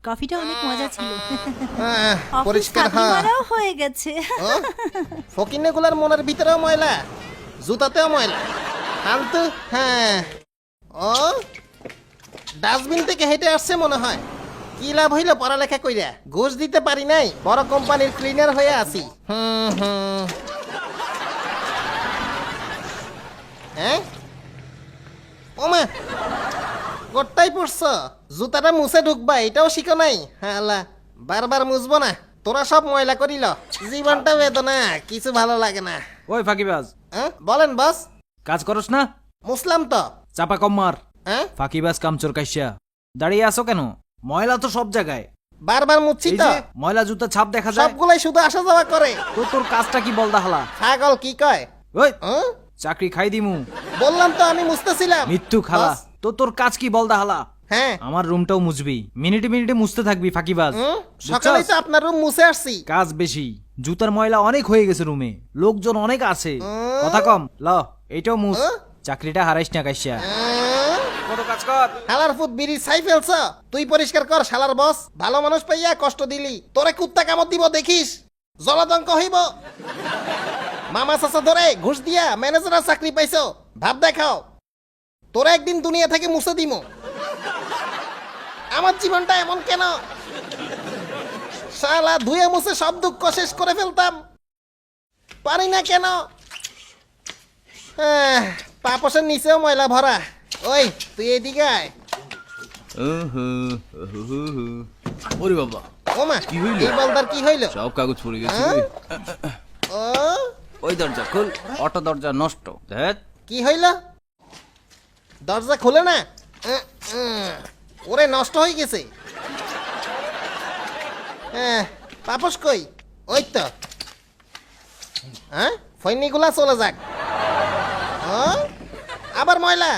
কফিটা অনেক মজা ছিল। পরিষ্কার মারাও হয়ে গেছে। ফকিনেগুলার মনের ভিতরেও ময়লা, জুতাতেও ময়লা, ফালতু। হ্যাঁ, ও ডাস্টবিন থেকে হেঁটে আসছে মনে হয়। কি লাভ হইল পড়ালেখা কইরা? ঘুষ দিতে পারি নাই, বড় কোম্পানির ক্লিনার হয়ে আছি। হ্যাঁ, ওমা গোটাই পড়ছ, জুতাটা মুছে ঢুকবা এটাও শিখো নাই। হালা, বারবার মুছবো না, তোরা সব ময়লা করিল। জীবনটা বেদনা, কিছু ভালো লাগে না। ওই ফাঁকিবাজ, বলেন বস। কাজ করস না? মুসলাম তো। চাপা কম মার। হ্যাঁ, ফাঁকিবাজ কামচোর কাইসা দাঁড়িয়ে আছো কেন? ময়লা তো সব জায়গায়। বারবার মুছছি এই তো। যে ময়লা জুতা ছাপ দেখা যায়। সবগুলাই শুধু আসা যাওয়া করে। তো তোর কাজটা কি বল দাহলা? ছাগল কি কয়? ওই হ্যাঁ? চাকরি খাই দিমু। বললাম তো আমি মুছতেছিলাম। মৃত্যু খালা। বস। তো তোর কাজ কি বল দাহলা? হ্যাঁ, আমার রুমটাও মুছবি, মিনিটে মিনিটে মুছতে থাকবি ফাঁকিবাজ। সকালেই বুঝছস? তো আপনার রুম মুছে আসছি। কাজ বেশি, জুতার ময়লা অনেক হয়ে গেছে রুমে, লোকজন অনেক আছে। কথা কম, ল এইটাও মুছ। চাকরিটা হারাইস না কাইসা। কত কাজ কর। শালার ফুট বিড়ি ছাই ফেলছ, তুই পরিষ্কার কর। শালার বস, ভালো মানুষ পাইয়া কষ্ট দিলি, তোরে কুত্তা কামড় দিব দেখিস, জলাতঙ্ক হইব। মামা চাচা ধরে ঘুষ দিয়া ম্যানেজারের চাকরি পাইছো, ভাব দেখাও। তোরে একদিন দুনিয়া থেকে মুছে দিমু। আমার জীবনটা এমন কেন? শালা ধুয়ে মুছে সব দুঃখ শেষ করে ফেলতাম, পারি না কেন? পাপসের নিচেও ময়লা ভরা। ওই তুই এদিকে আয়। ওরে বাবা, ওমা, কি হইলো? এই বলদার কি হইল? সব কাগজ পড়ে গেছে হ্যাঁ? রে। ও ওই দরজা খোল, অটো দরজা নষ্ট। দেখ কি হইল? দরজা খুলে না? ওরে নষ্ট হয়ে গেছে। পাপস কই? ওই তো। হ্যাঁ, ফৈনিগুলা চলে যাক। আবার ময়লা।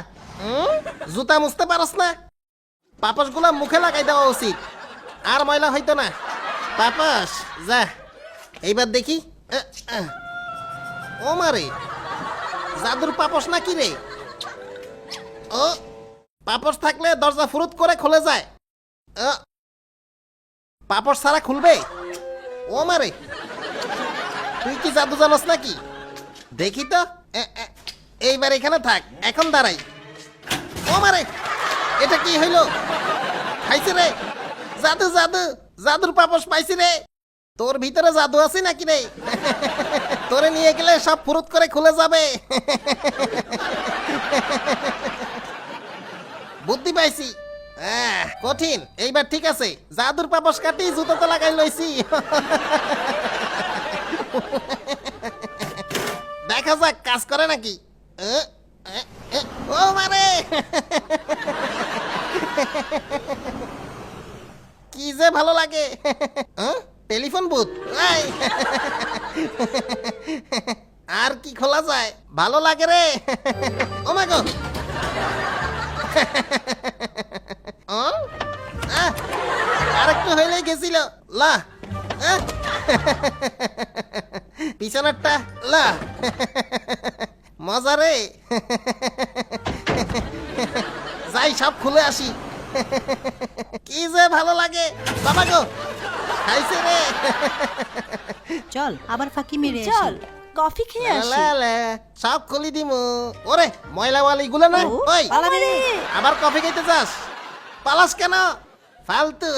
জুতা মুছতে পারস না? পাপসগুলা মুখে লাগাই দেওয়া উচিত, আর ময়লা হইতো না। পাপস যা, এইবার দেখি। ও মারে, জাদুর পাপস নাকি রে? ও, পাপস থাকলে দরজা ফুরুত করে খুলে যায়। পাপস ছাড়া খুলবে? ও মারে, তুই কি জাদু জানস নাকি? দেখি তো। এইবার এখানে থাক, এখন দাঁড়াই। ও মারে, এটা কি হইল? খাইছে রে, জাদু জাদু, জাদুর পাপস পাইছি রে। তোর ভিতরে জাদু আছে নাকি রে? তোরে নিয়ে গেলে সব ফুরুত করে খুলে যাবে। বুদ্ধি পাইছি। কঠিন, এইবার ঠিক আছে। জাদুর পাপস কাটি জুতাতে লাগাই লইছি। দেখা যাক কাজ করে নাকি। ও মারে, কি যে ভালো লাগে। Telephone booth. আর কি খোলা যায়? ভালো লাগে রে। ও মা গো, আরেকটু হইলেই গেছিল। লা, পিছনেরটা লা, মজা রে। যাই সব খুলে আসি। কি যে ভালো লাগে। বাবা গো, খাইছে রে। চল আবার ফাঁকি মেরে চল, কফি খেয়ে আসি। লা লা, সব খুলি দিমু। ওরে ময়লাওয়ালি গুলো না। ও, ওই পালাবি রে। আবার কফি খাইতে যাস? পালাস কেন? ফালতু।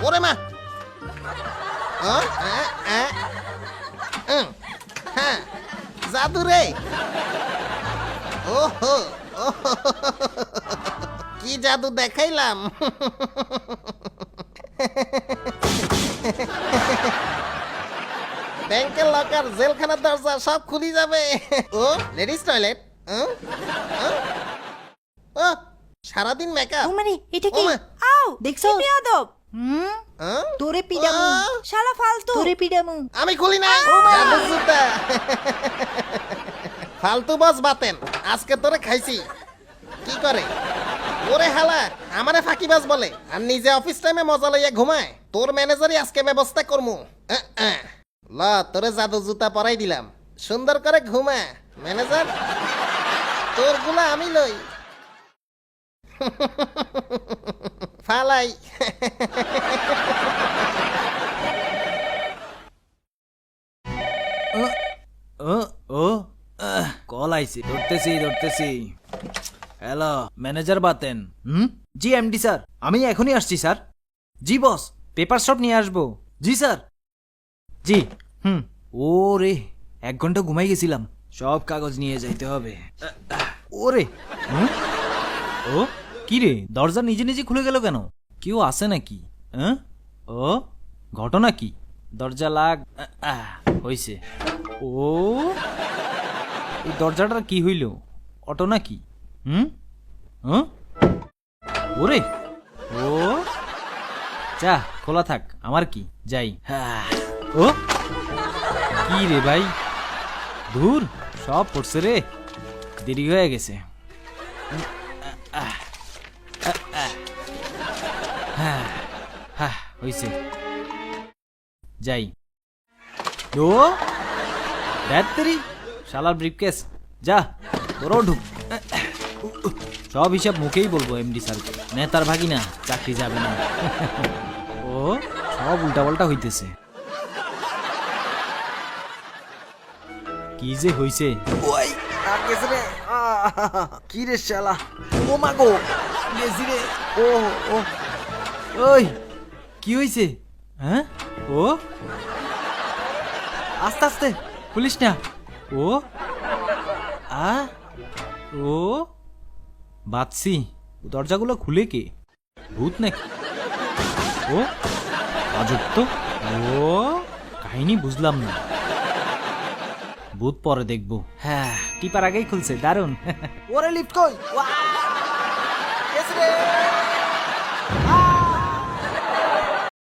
ওরে মা, জাদু রে। ওহো, কি জাদু দেখাইলাম। ব্যাংকের লকার, জেলখানার দরজা সব খুলি যাবে। ও লেডিস টয়লেট। ও সারাদিন মেকআপ। ও মানে এটা কি? ওমা। আও দেখছো? কি বেয়াদব। তোরে পিডামু, শালা ফালতু। তোরে পিডামু। আমি খুলি না। জাদুর জুতা। ফালতু বস বাতেন, আজকে তোরে খাইছি। কি করে? ওরে হালা, আমারে ফাঁকিবাজ বলে আর নিজে অফিস টাইমে মজা লইয়া ঘুমায়। তোর ম্যানেজারই আজকে ব্যবস্থা করমু। ল, তোরে জাদু জুতা পরাই দিলাম, সুন্দর করে ঘুমা। ম্যানেজার, তোর গুলা আমি লই। ফালাই। ও ও কল আইছে, ধরতেছি। Hello, manager Baten? জি এমডি স্যার, আমি এখনই আসছি স্যার। জি বস, পেপার সব নিয়ে আসবো। জি স্যার। জি। ও রে, 1 ঘন্টা ঘুমাই গেছিলাম, সব কাগজ নিয়ে যাইতে হবে। ওরে ও কি রে, দরজা নিজে নিজে খুলে গেল কেন? কেউ আছে নাকি? ও ঘটনা কি? দরজা লাগ হইছে। ও এই দরজাটার কি হইল? অটো নাকি? ওরে ও যা, খোলা থাক, আমার কি, যাই। ও কি রে ভাই, ধুর, সব পড়ছে রে, দেরি হয়ে গেছে। হইছে, যাই। ও ব্যাটারি শালার ব্রিফকেস, যা তোরও ঢুক। সব হিসাব মুখেই বলবো এমডি স্যারকে, নেতার ভাগিনা, চাকরি যাবে না। ও সব উল্টাপাল্টা হইতেছে, কি যে হইছে। কি রে শালা, ও মাগো গেছি রে। ও ও ওই কি হইছে? হ্যাঁ ও আস্তে আস্তে, পুলিশ না। ও ও বাদছি, দরজাগুলো খুলে কে? ভূত নাকি? ও আজব তো। ও কাহিনী বুঝলাম না, ভূত পরে দেখবো। হ্যাঁ, টিপার আগেই খুলছে, দারুণ। ওরে লিফট কই?